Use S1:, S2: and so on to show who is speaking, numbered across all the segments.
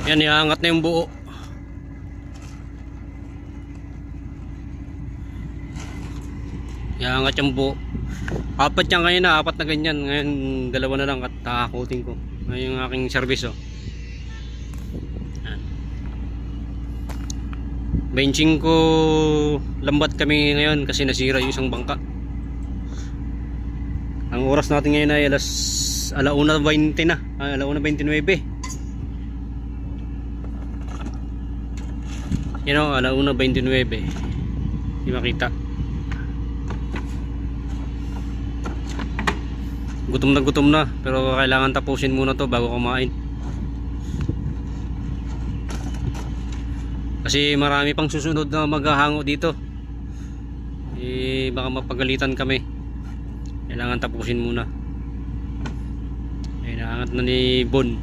S1: Yan, iangat na yung buo. Iangat yung buo. Apat yan ngayon na, apat na ganyan. Ngayon, dalawa na lang at takakutin ko. Ngayon yung aking service, oh. Yan. Benching ko, lambat kami ngayon kasi nasira yung isang bangka. Ang oras natin ngayon ay alauna 20 na. Alauna 29. You know, alauna 29. Hindi makita. Gutom na, pero kailangan tapusin muna to bago kumain. Kasi marami pang susunod na maghahango dito. Baka mapagalitan kami. Kailangan tapusin muna. Ay, naangat na ni Bon.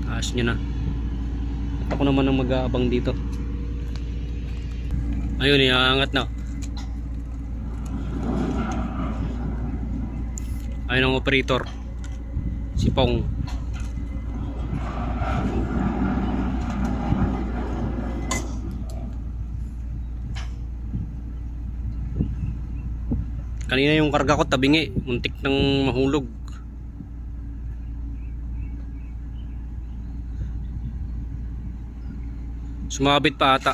S1: Taas niya na. At ako naman ang mag-aabang dito. Ayun, iaangat na. Ayun ang operator, si Pong. Kanina yung karga ko tabingi, muntik nang mahulog. Sumabit pa ata.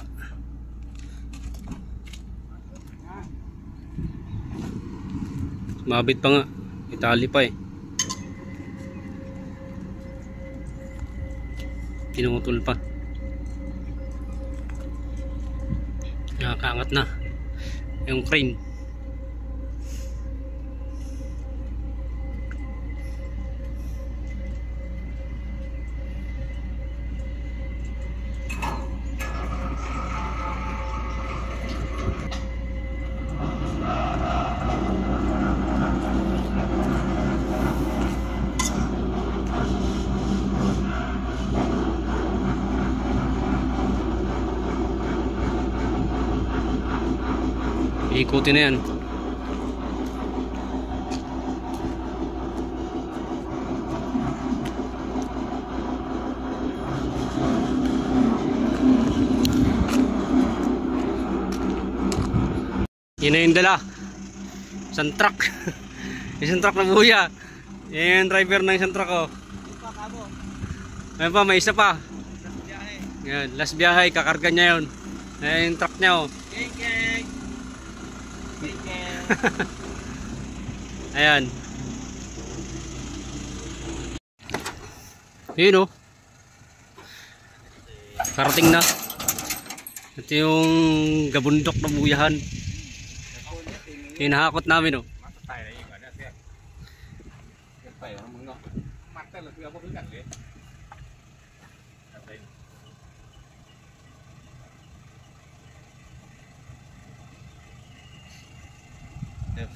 S1: Sumabit pa nga. Itali pa eh. Pinutol pa. Nakakaangat na yung crane. Ikutin na yan. Yun na yung dala. Isang truck. Isang truck na buya. Yan yung driver ng isang truck, oh. Ayun pa, may isa pa. Yan, last biyahe, kakarga niya yun. Ayan yung truck niya, oh. Ayan. Yun, oh. Karating na. Ito yung gabundok na buyahan. Hinahakot namin, oh.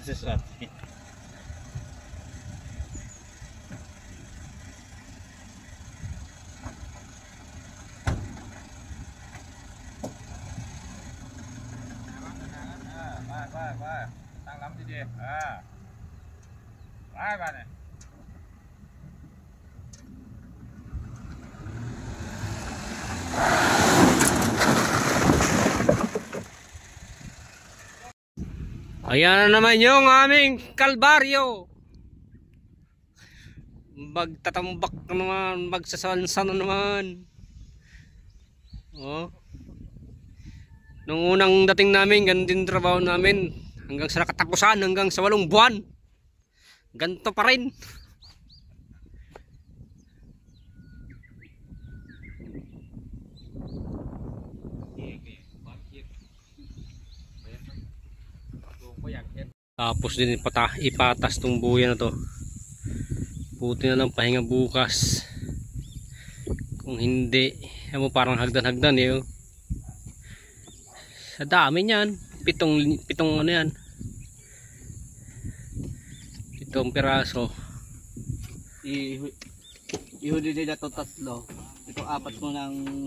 S2: Sesuatu. Ba, tăng lắm đi. Ba này.
S1: Ayan na naman yung aming kalbaryo. Magtatambak naman, magsasansan na naman. Oh. Nung unang dating namin, ganun din trabaho namin. Hanggang sa nakatapusan, hanggang sa 8 buwan. Ganto pa rin. Tapos din ipatas tong buya na to. Buti na lang pahinga bukas. Kung hindi, mo parang hagdan-hagdan eh. Oh. Sa dami niyan, pitong ano yan. 7 piraso.
S2: Ihuli nila to 3. Ito 4 mo ng